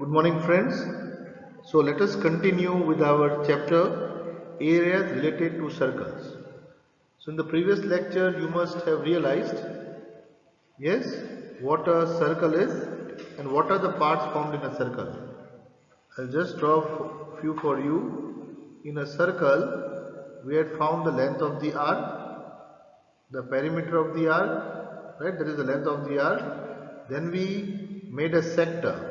Good morning, friends. So let us continue with our chapter areas related to circles. So in the previous lecture, you must have realized, yes, what a circle is and what are the parts formed in a circle. I'll just draw a few for you. In a circle, we had found the length of the arc, the perimeter of the arc, right? That is the length of the arc. Then we made a sector.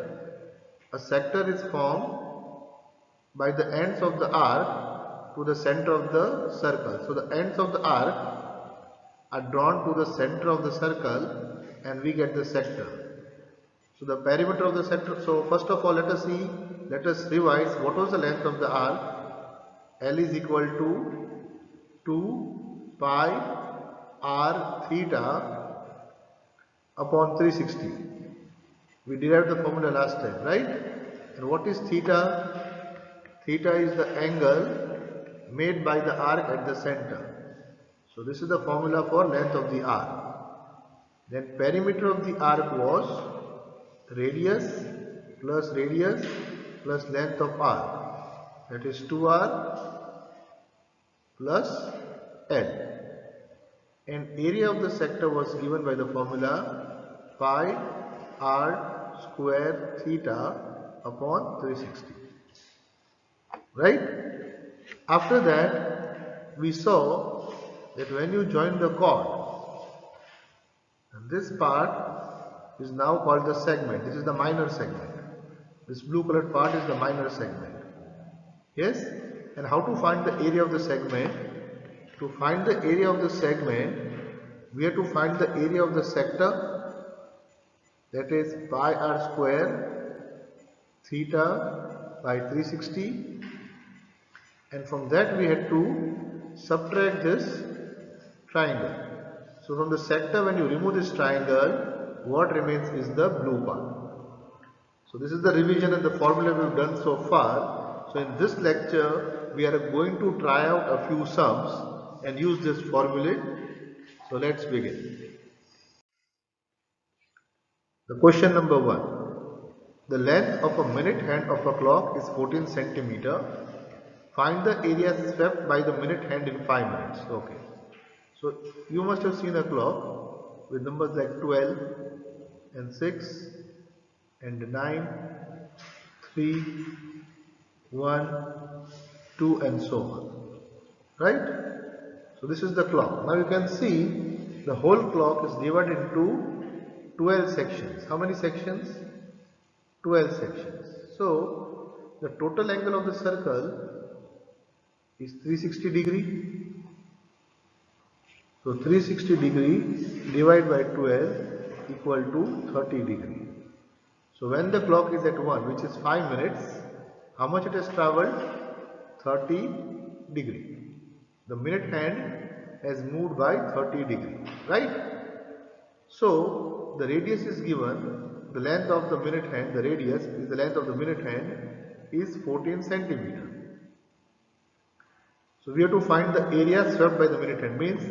A sector is formed by the ends of the arc to the center of the circle. So the ends of the arc are drawn to the center of the circle and we get the sector. So the perimeter of the sector, so first of all let us revise what was the length of the arc. L is equal to 2 pi r theta upon 360. We derived the formula last time, right? And what is theta? Theta is the angle made by the arc at the center. So this is the formula for length of the arc. Then perimeter of the arc was radius plus length of arc. That is 2r plus L. And area of the sector was given by the formula pi r square theta upon 360. Right? After that, we saw that when you join the chord, and this part is now called the segment. This is the minor segment. This blue colored part is the minor segment. Yes? And how to find the area of the segment? To find the area of the segment, we have to find the area of the sector, that is pi r square theta by 360. And from that we had to subtract this triangle. So from the sector, when you remove this triangle, what remains is the blue part. So this is the revision and the formula we have done so far. So in this lecture, we are going to try out a few sums and use this formula. So let's begin. The question number 1. The length of a minute hand of a clock is 14 centimeter. Find the area swept by the minute hand in 5 minutes. Okay. So you must have seen a clock with numbers like 12 and 6 and 9, 3, 1, 2 and so on. Right? So this is the clock. Now you can see the whole clock is divided into 12 sections. How many sections? 12 sections. So the total angle of the circle is 360 degree. So 360 degree divided by 12 equal to 30 degree. So when the clock is at 1, which is 5 minutes, how much it has travelled? 30 degree. The minute hand has moved by 30 degree, right? So the radius is given, the length of the minute hand, the radius is the length of the minute hand is 14 centimeter. So we have to find the area swept by the minute hand, means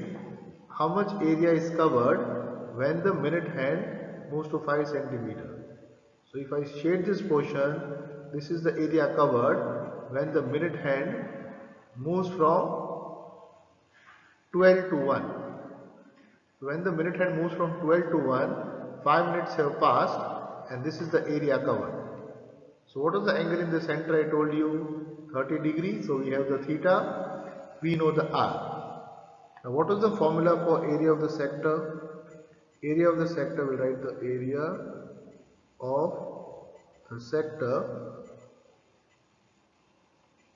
how much area is covered when the minute hand moves to 5 centimeter. So if I shade this portion, this is the area covered when the minute hand moves from 12 to 1. So when the minute hand moves from 12 to 1, 5 minutes have passed and this is the area covered. So what is the angle in the center? I told you 30 degrees. So we have the theta, we know the r. Now what is the formula for area of the sector? Area of the sector, we write the area of the sector.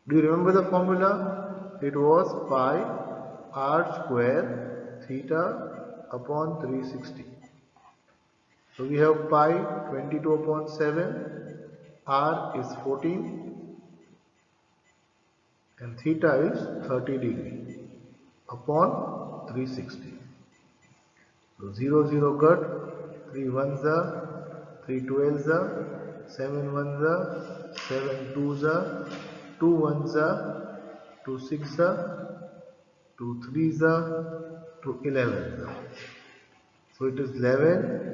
Do you remember the formula? It was pi r square theta upon 360. So we have pi 22 upon 7, r is 14 and theta is 30 degree upon 360. So 0 0 cut, 3 1s are, 3 12s are, 7 1s are, 7 2s are, 2 1s are, 2 6s are, 2 3s are, 2 11s are. So it is 11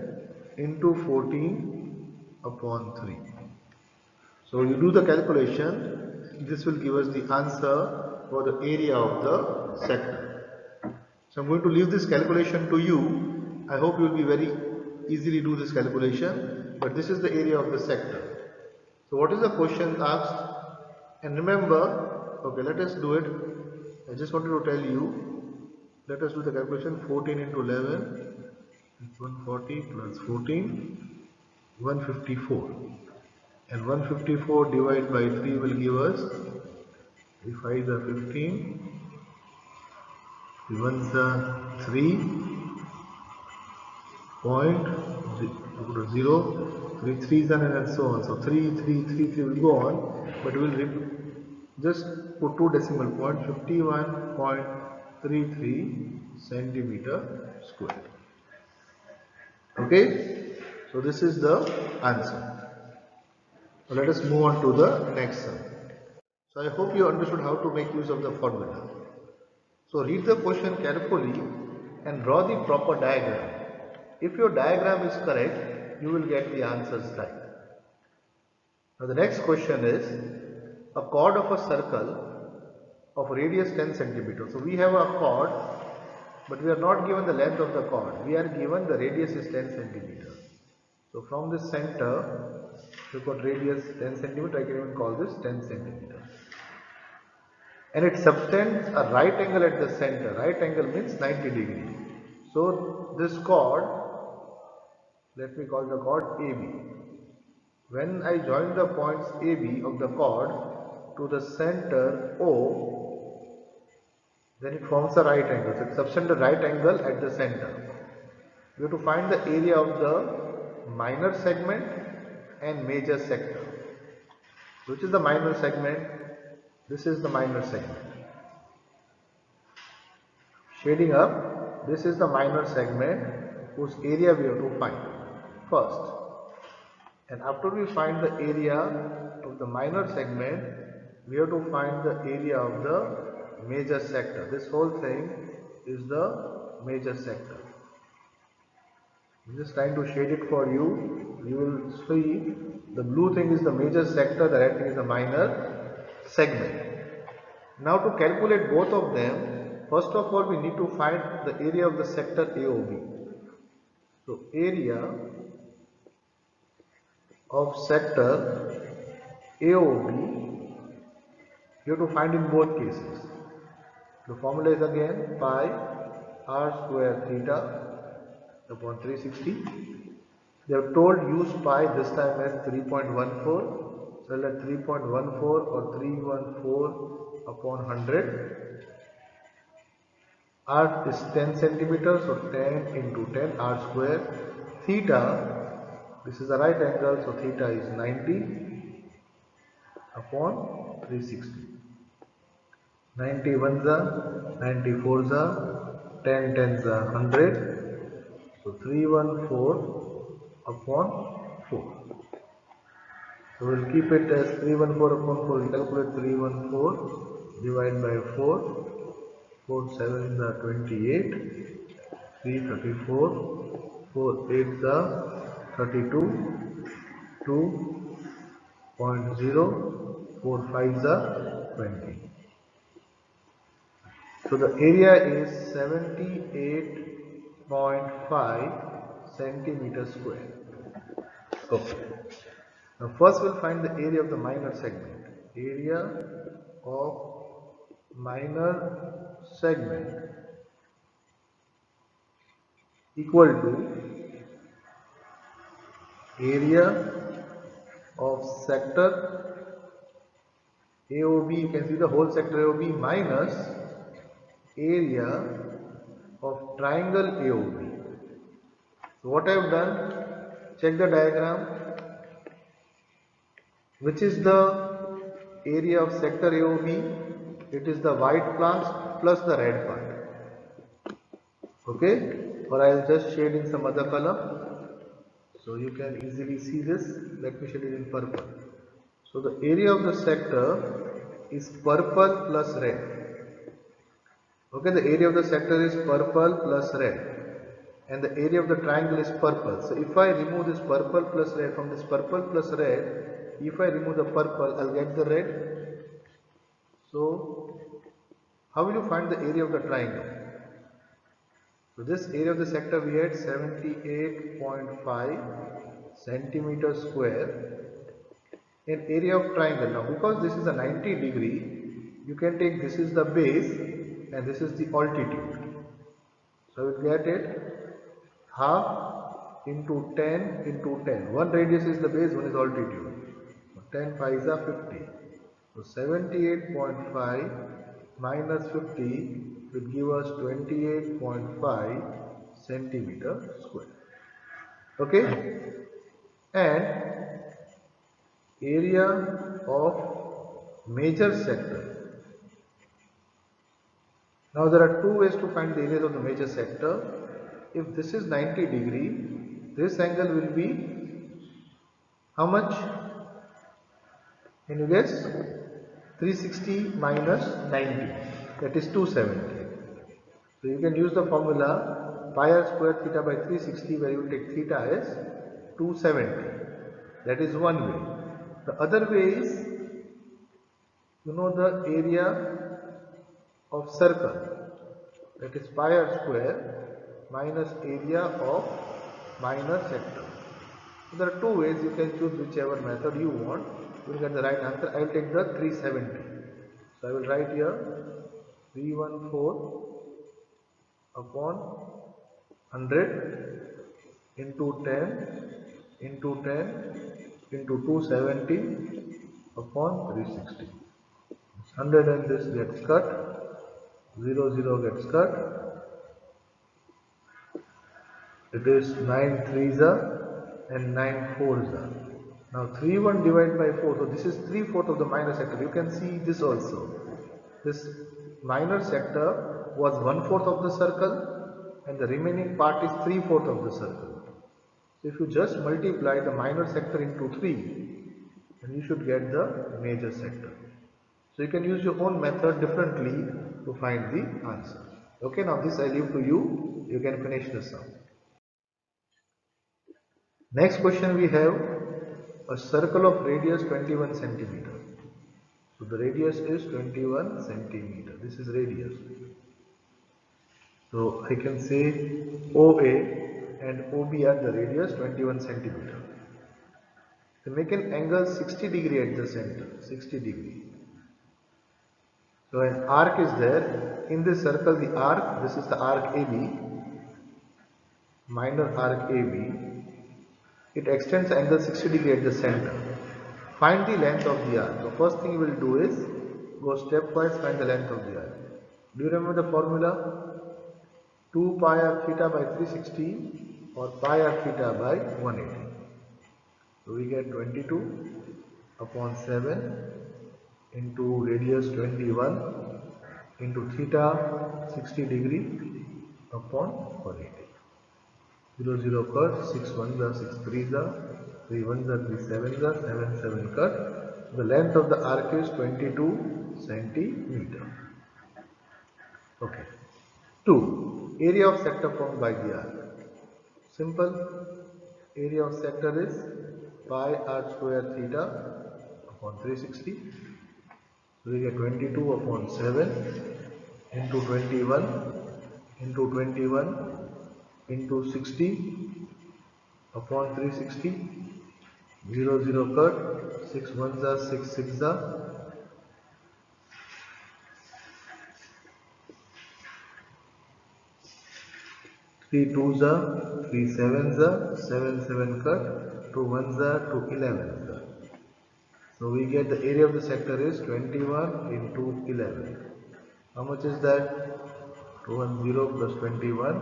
into 14 upon 3. So you do the calculation, this will give us the answer for the area of the sector. So I'm going to leave this calculation to you. I hope you will be very easily do this calculation, but this is the area of the sector. So what is the question asked? And remember, okay, let us do it. I just wanted to tell you, let us do the calculation. 14 into 11 is 140 plus 14, 154. And 154 divided by 3 will give us 3 5s are 15, 3 1s are 3, point 0, 3 3s are and so on. So 3 3 3 3 will go on, but we will just put 2 decimal points, 51.33 centimeter square. Okay, so this is the answer. Now let us move on to the next sum. So I hope you understood how to make use of the formula. So read the question carefully and draw the proper diagram. If your diagram is correct, you will get the answers right. Now the next question is a chord of a circle of radius 10 centimeters. So we have a chord, but we are not given the length of the chord. We are given the radius is 10 centimeters. So from this center, we got radius 10 centimeter. I can even call this 10 centimeters. And it subtends a right angle at the center. Right angle means 90 degree. So this chord, let me call the chord AB. When I join the points AB of the chord to the center O, then it forms a right angle. So it subtends a right angle at the center. We have to find the area of the minor segment and major sector. Which is the minor segment? This is the minor segment. Shading up, this is the minor segment whose area we have to find first. And after we find the area of the minor segment, we have to find the area of the major sector. This whole thing is the major sector. I'm just trying to shade it for you. You will see the blue thing is the major sector, the red thing is the minor segment. Now to calculate both of them, first of all we need to find the area of the sector AOB. So area of sector AOB you have to find in both cases. The formula is again pi r square theta upon 360. They have told use pi this time as 3.14. So let 3.14 or 314 upon 100. R is 10 centimeters, so 10 into 10 r square. Theta, this is a right angle, so theta is 90 upon 360. 90 ones are, 94s are, 10 tens are 100. So 314 upon 4. So we will keep it as 314 upon 4. We calculate 314 divided by 4. 4 sevens are 28. 3 34. 4 eights are 32. 2.0. 4 fives are 20. So the area is 78.5 centimeters square. Okay. Now first we'll find the area of the minor segment. Area of minor segment equal to area of sector AOB. You can see the whole sector AOB minus area of triangle AOB. So what I have done, check the diagram. Which is the area of sector AOB? It is the white part plus the red part. Okay? Or I will just shade in some other color. So you can easily see this. Let me shade it in purple. So the area of the sector is purple plus red. Okay, the area of the sector is purple plus red. And the area of the triangle is purple. So if I remove this purple plus red from this purple plus red, If I remove the purple, I'll get the red. So how will you find the area of the triangle? So this area of the sector we had 78.5 centimeter square in area of triangle. Now because this is a 90 degree, you can take this is the base and this is the altitude. So you get it half into 10 into 10. One radius is the base, one is altitude. So 10 pi is a 50. So 78.5 minus 50 will give us 28.5 centimeter square. Okay? And area of major sector. Now there are two ways to find the areas of the major sector. If this is 90 degree, this angle will be how much? Can you guess? 360 minus 90, that is 270. So you can use the formula pi r square theta by 360 where you take theta as 270. That is one way. The other way is, you know the area of circle, that is pi r square minus area of minor sector. So there are two ways, you can choose whichever method you want. You will get the right answer. I will take the 370. So I will write here 314 upon 100 into 10 into 10 into 270 upon 360. 100 and this gets cut, 0 0 gets cut. It is 9 3s and 9 4s. Now 3 1 divided by 4, so this is 3/4 of the minor sector. You can see this also. This minor sector was 1/4 of the circle and the remaining part is 3/4 of the circle. So if you just multiply the minor sector into 3, then you should get the major sector. So you can use your own method differently to find the answer. Okay, now this I leave to you. You can finish the sum. Next question we have a circle of radius 21 centimeter. So the radius is 21 centimeter. This is radius. So I can say OA and OB are the radius 21 centimeter. They make an angle 60 degree at the center, 60 degree. So an arc is there. In this circle the arc, this is the arc AB, minor arc AB. It extends angle 60 degree at the center. Find the length of the arc. The first thing you will do is go stepwise, find the length of the arc. Do you remember the formula? 2 pi r theta by 360 or pi r theta by 180. So we get 22 upon 7 into radius 21 into theta 60 degree upon 180. 0 0 cut, 6 1s are 6 3s are, 3 1s are 3 7s are, 7 7 cut. The length of the arc is 22 centimeter. Okay. 2. Area of sector formed by the arc. Simple. Area of sector is pi r square theta upon 360. So we get 22 upon 7 into 21 into 21 into 60 upon 360. 0 0 cut, 6 1s are 6 6s are, 3 2s are 3 7s are, 7 7 cut, 2 1s are 2 11s are. So we get the area of the sector is 21 into 11. How much is that? 210 plus 21,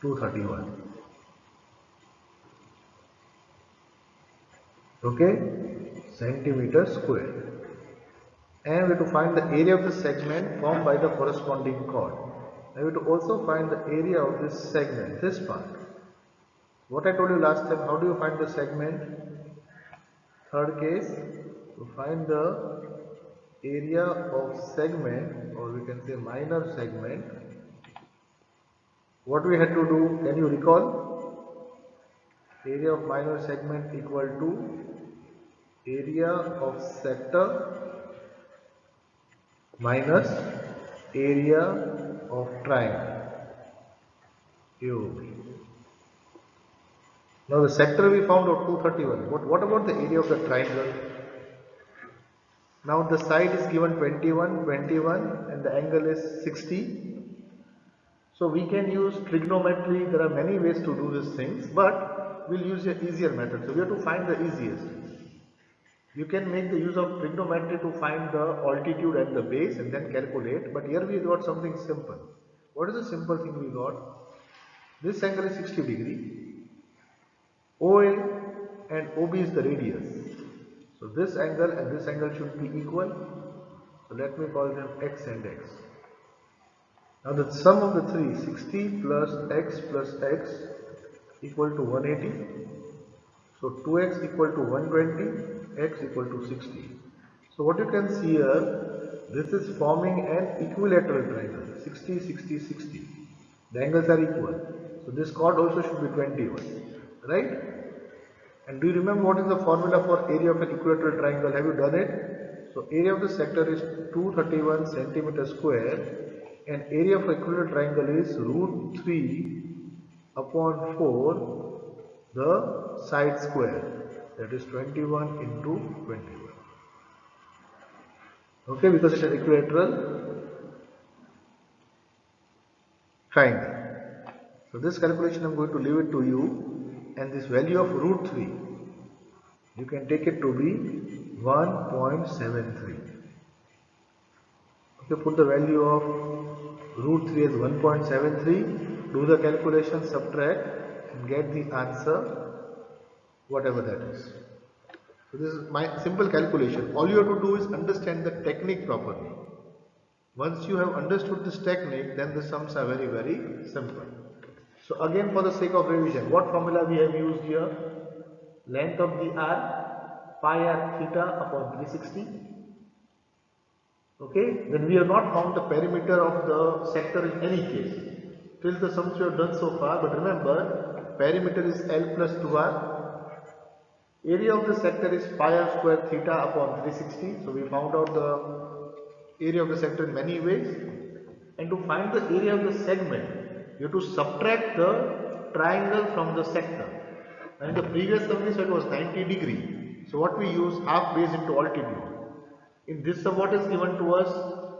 231. Okay, centimeter square. And we have to find the area of the segment formed by the corresponding chord. Now we have to also find the area of this segment, this part. What I told you last time, how do you find the segment? Third case, to find the area of segment, or we can say minor segment, what we had to do, can you recall? area of minor segment equal to area of sector minus area of triangle AOB. Now the sector we found out 231. What about the area of the triangle? Now the side is given 21, 21 and the angle is 60. So we can use trigonometry. There are many ways to do these things, but we'll use an easier method. So we have to find the easiest. You can make the use of trigonometry to find the altitude and the base and then calculate, but here we got something simple. What is the simple thing we got? This angle is 60 degree. OA and OB is the radius. So this angle and this angle should be equal. So let me call them x and x. Now the sum of the three, 60 plus x equal to 180. So 2x equal to 120, x equal to 60. So what you can see here, this is forming an equilateral triangle, 60, 60, 60. The angles are equal. So this chord also should be 21, right? And do you remember what is the formula for area of an equilateral triangle? Have you done it? So area of the sector is 231 centimeter square and area of equilateral triangle is root 3 upon 4 the side square, that is 21 into 21. Okay, because it is an equilateral triangle. So this calculation I am going to leave it to you, and this value of root 3 you can take it to be 1.73. Okay, put the value of root 3 as 1.73, do the calculation, subtract and get the answer whatever that is. So this is my simple calculation. All you have to do is understand the technique properly. Once you have understood this technique, then the sums are very, very simple. So again, for the sake of revision, what formula we have used here? Length of the arc, pi r theta upon 360. Okay, then we have not found the perimeter of the sector in any case. Till the sums we have done so far, but remember, perimeter is L plus 2r. Area of the sector is pi r square theta upon 360. So we found out the area of the sector in many ways. And to find the area of the segment, you have to subtract the triangle from the sector. And in the previous sum we said it was 90 degree. So what we use, half base into altitude. In this sum what is given to us,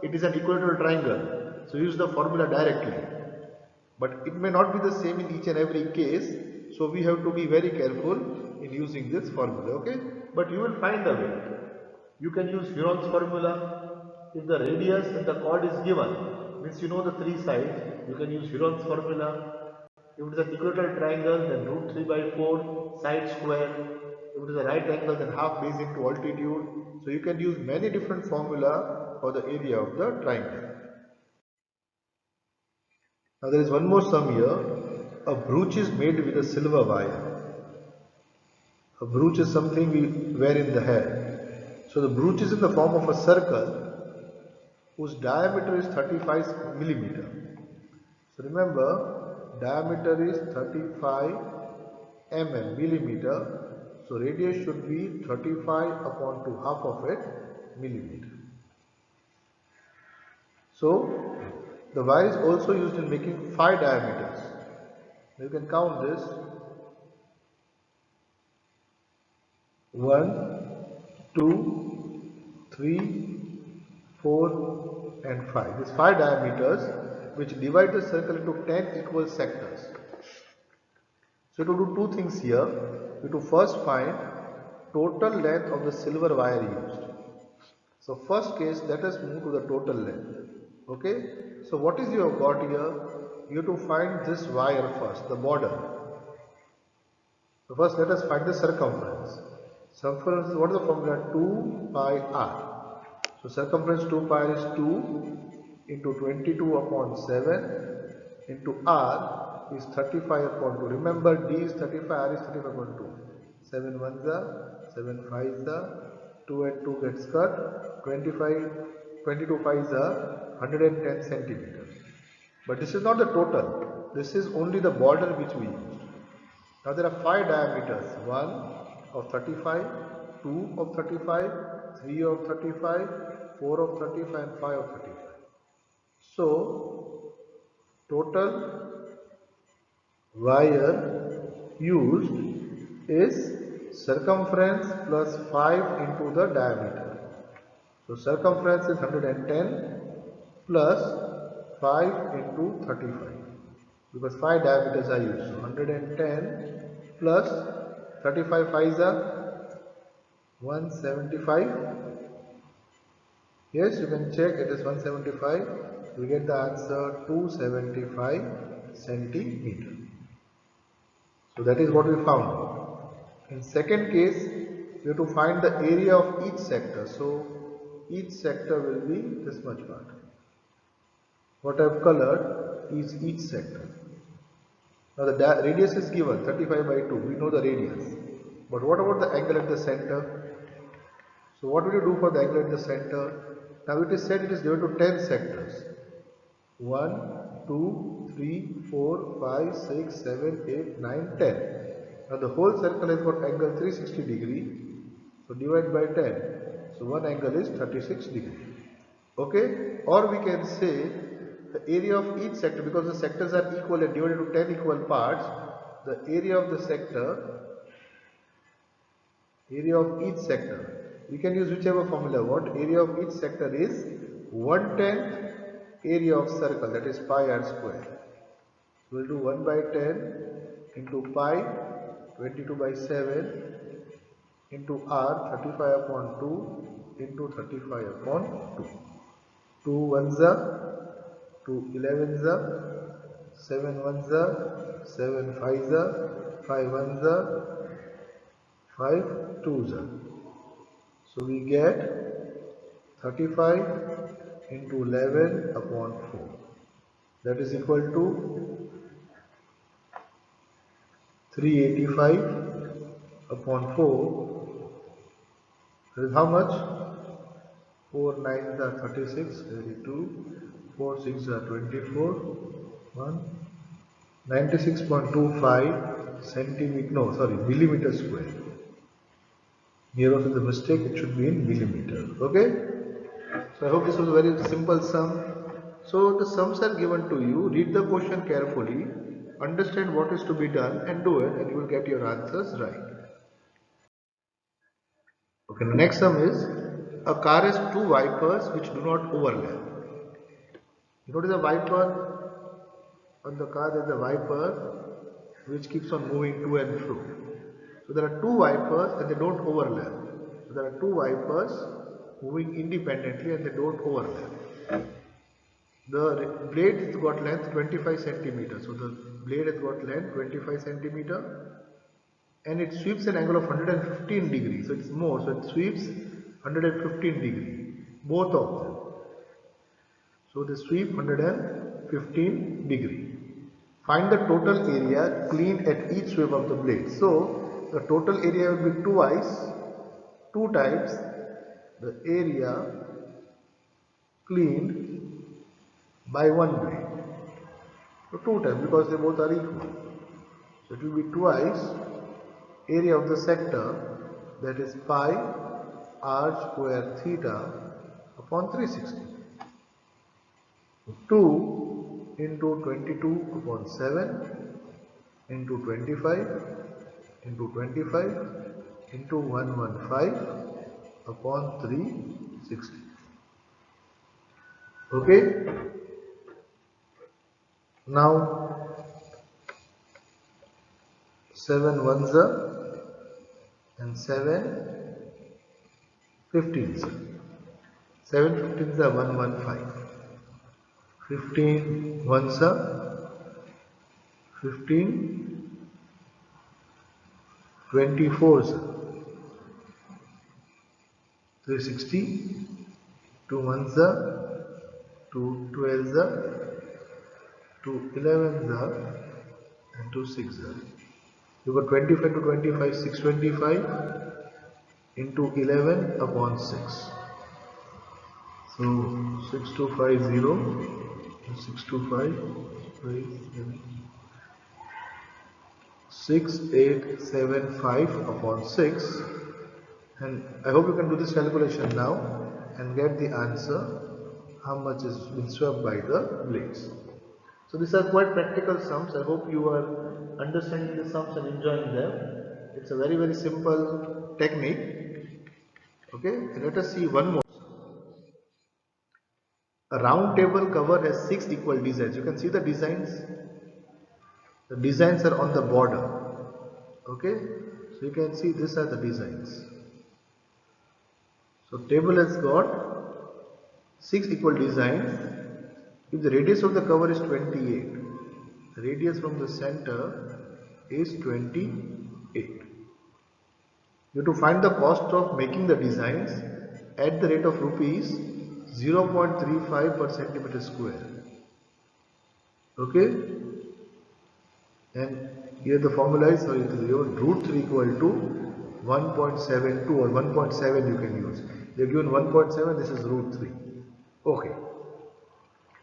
it is an equilateral triangle. So use the formula directly. But it may not be the same in each and every case. So we have to be very careful in using this formula, okay? But you will find a way. You can use Heron's formula. If the radius and the chord is given, means you know the three sides, you can use Heron's formula. If it is an equilateral triangle, then root 3 by 4, side square. If it is a right angle, then half base into altitude. So you can use many different formula for the area of the triangle. Now there is one more sum here. A brooch is made with a silver wire. A brooch is something we wear in the hair. So the brooch is in the form of a circle whose diameter is 35 millimeter. So remember, diameter is 35 millimeter. So radius should be 35 upon 2, half of it, millimeter. So the wire is also used in making 5 diameters. You can count this. 1, 2, 3, 4 and 5. These 5 diameters which divide the circle into 10 equal sectors. So to do two things here, we have to first find total length of the silver wire used. So first case, let us move to the total length. Okay. So what is you have got here? You have to find this wire first, the border. So first let us find the circumference. Circumference, what is the formula? 2 pi r. So circumference 2 pi is 2 into 22 upon 7 into r is 35 upon 2. Remember, d is 35, r is 35 upon 2. 7 ones are, 7 5s are, 2 and 2 gets cut, 22 5s are 110 centimeters. But this is not the total. This is only the border which we used. Now there are 5 diameters, 1 of 35, 2 of 35, 3 of 35, 4 of 35 and 5 of 35. So total wire used is circumference plus 5 into the diameter. So circumference is 110 plus 5 into 35 because 5 diameters are used. So 110 plus 35 5s are 175. Yes, you can check, it is 175. We get the answer 275 centimeter. So that is what we found. In second case, we have to find the area of each sector. So each sector will be this much part. What I have colored is each sector. Now the radius is given 35 by 2. We know the radius. But what about the angle at the center? So what will you do for the angle at the center? Now it is said it is given to 10 sectors. 1, 2, 3, 4, 5, 6, 7, 8, 9, 10. Now the whole circle has got angle 360 degree. So divide by 10. So one angle is 36 degree. Okay? Or we can say the area of each sector, because the sectors are equal and divided into 10 equal parts, the area of the sector, area of each sector, we can use whichever formula what, area of each sector is 1/10 area of circle, that is pi r square. We will do 1 by 10 into pi, 22 by 7 into r, 35 upon 2 into 35 upon 2. 2 ones are 2 11s are 7 ones are 7 5s are 5 ones are 5 2s are. So we get 35 into 11 upon 4. That is equal to 385 upon 4. That is how much? 4 9s are 36, 32, 4 6 are 24, 1, 96.25 centimeter, no sorry, millimeter square. Here also the mistake, it should be in millimeter. Okay? So I hope this was a very simple sum. So the sums are given to you. Read the question carefully, understand what is to be done and do it, and you will get your answers right. Okay, the next sum is a car has two wipers which do not overlap. You notice a wiper on the car, there is a wiper which keeps on moving to and fro. So there are two wipers and they don't overlap. So there are two wipers moving independently and they don't overlap. The blade has got length 25 centimeters. So the blade has got length 25 centimeter and it sweeps an angle of 115 degrees. So it's more. So it sweeps 115 degree. Both of them. So they sweep 115 degree. Find the total area cleaned at each sweep of the blade. So the total area will be two times the area cleaned by one blade. So 2 times because they both are equal. So it will be twice area of the sector, that is pi r square theta upon 360. 2 into 22 upon 7 into 25 into 25 into 115 upon 360. Okay? Now 7 ones are and 7 15s. 7 15s are 115. 15 ones are 15 24s 360. 2 ones are 2 12s are 2 11s are and 2 6s are. You got 25 to 25, 625 into 11 upon 6. So 6250, 625, 6875 upon 6, and I hope you can do this calculation now and get the answer how much is been swept by the blades. So these are quite practical sums. I hope you are understanding the sums and enjoying them. It's a very simple technique. Okay, let us see one more. A round table cover has 6 equal designs. You can see the designs. The designs are on the border. Okay, so you can see these are the designs. So table has got 6 equal designs. If the radius of the cover is 28, the radius from the center is 28. You have to find the cost of making the designs at the rate of rupees 0.35 per centimeter square. Okay, and here the formula is root 3 equal to 1.72 or 1.7 you can use. They are given 1.7, this is root 3. Okay.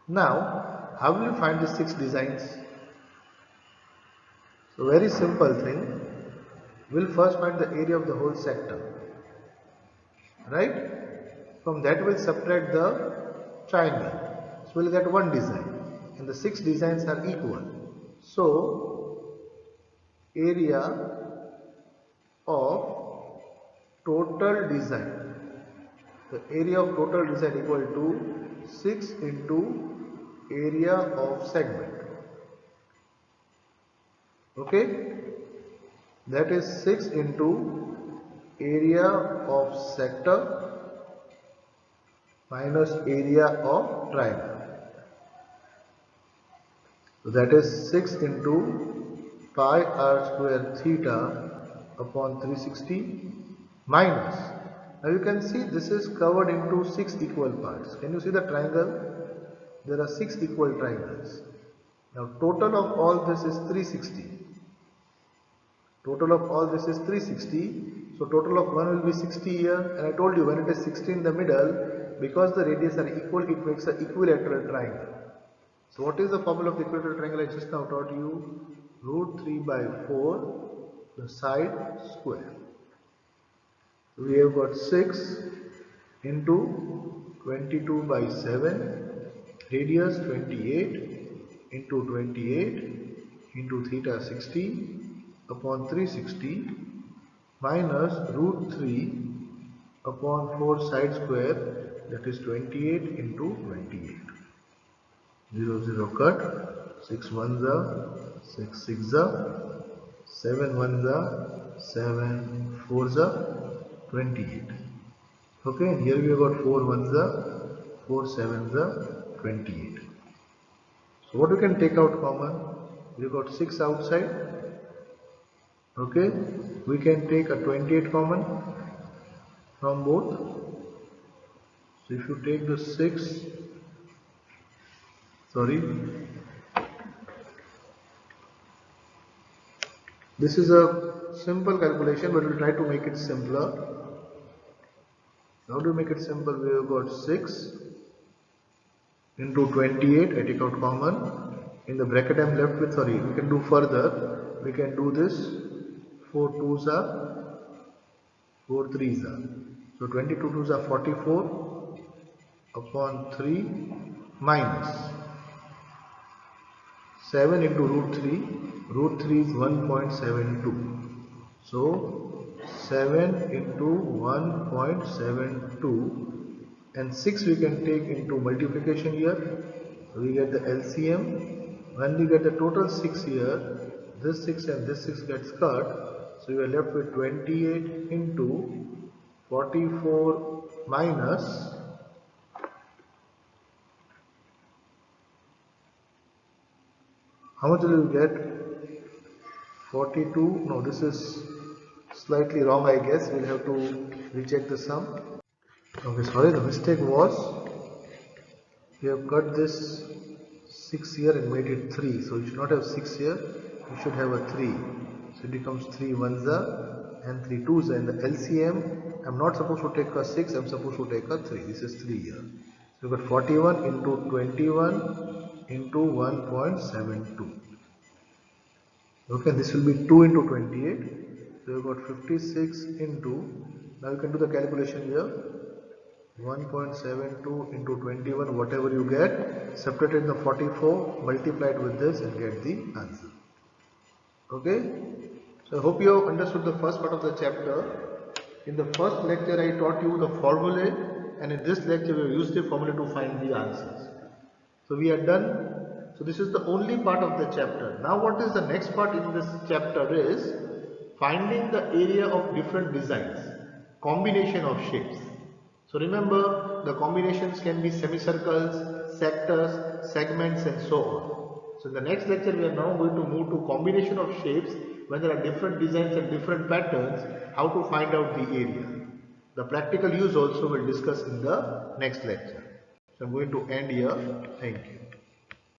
Now, how will you find the 6 designs? So, very simple thing. We'll first find the area of the whole sector. Right? From that we'll subtract the triangle. So, we'll get one design. And the 6 designs are equal. So, area of total design. The area of total design equal to 6 into area of segment. Okay, that is 6 into area of sector minus area of triangle. So that is 6 into pi r square theta upon 360 minus. Now you can see this is covered into 6 equal parts. Can you see the triangle? There are 6 equal triangles. Now total of all this is 360. Total of all this is 360. So total of 1 will be 60 here. And I told you when it is 60 in the middle, because the radius are equal, it makes an equilateral triangle. So what is the formula of the equilateral triangle? I just now taught you root 3 by 4 the side square. So we have got 6 into 22 by 7 radius 28 into 28 into theta 60 upon 360 minus root 3 upon 4 side square, that is 28 into 28. 0 0 cut, 6 1s are 6 6s are 7 1s are 7 4s are 28. Okay, and here we have got 4 1s are 4 7s are 28. So what we can take out common? We have got 6 outside. Okay, we can take a 28 common from both. So if you take the 6, this is a simple calculation, but we'll try to make it simpler. How do you make it simple? We have got 6 into 28, I take out common. In the bracket I am left with, we can do further. We can do this 4 2s are 4 3s are. So 22 2s are 44 upon 3 minus 7 into root 3. Root 3 is 1.72. So 7 into 1.72, and 6 we can take into multiplication here. We get the LCM. When we get the total 6 here, this 6 and this 6 gets cut. So we are left with 28 into 44 minus how much will you get? 42. No, this is slightly wrong, I guess. We'll have to recheck the sum. Okay, the mistake was we have cut this 6 here and made it 3. So you should not have 6 here, you should have a 3. So it becomes 3 1s and 3 2s, and the LCM, I'm not supposed to take a 6, I'm supposed to take a 3. This is 3 here. So we got 41 into 21 into 1.72. Okay, this will be 2 into 28. So you got 56 into, now you can do the calculation here, 1.72 into 21, whatever you get, subtract the 44, multiply it with this and get the answer. Okay, so I hope you have understood the first part of the chapter. In the first lecture I taught you the formulae, and in this lecture we have used the formula to find the answers. So we are done. So this is the only part of the chapter. Now what is the next part in this chapter is finding the area of different designs, combination of shapes. So remember, the combinations can be semicircles, sectors, segments and so on. So in the next lecture we are now going to move to combination of shapes when there are different designs and different patterns, how to find out the area. The practical use also we'll discuss in the next lecture. So I'm going to end here. Thank you.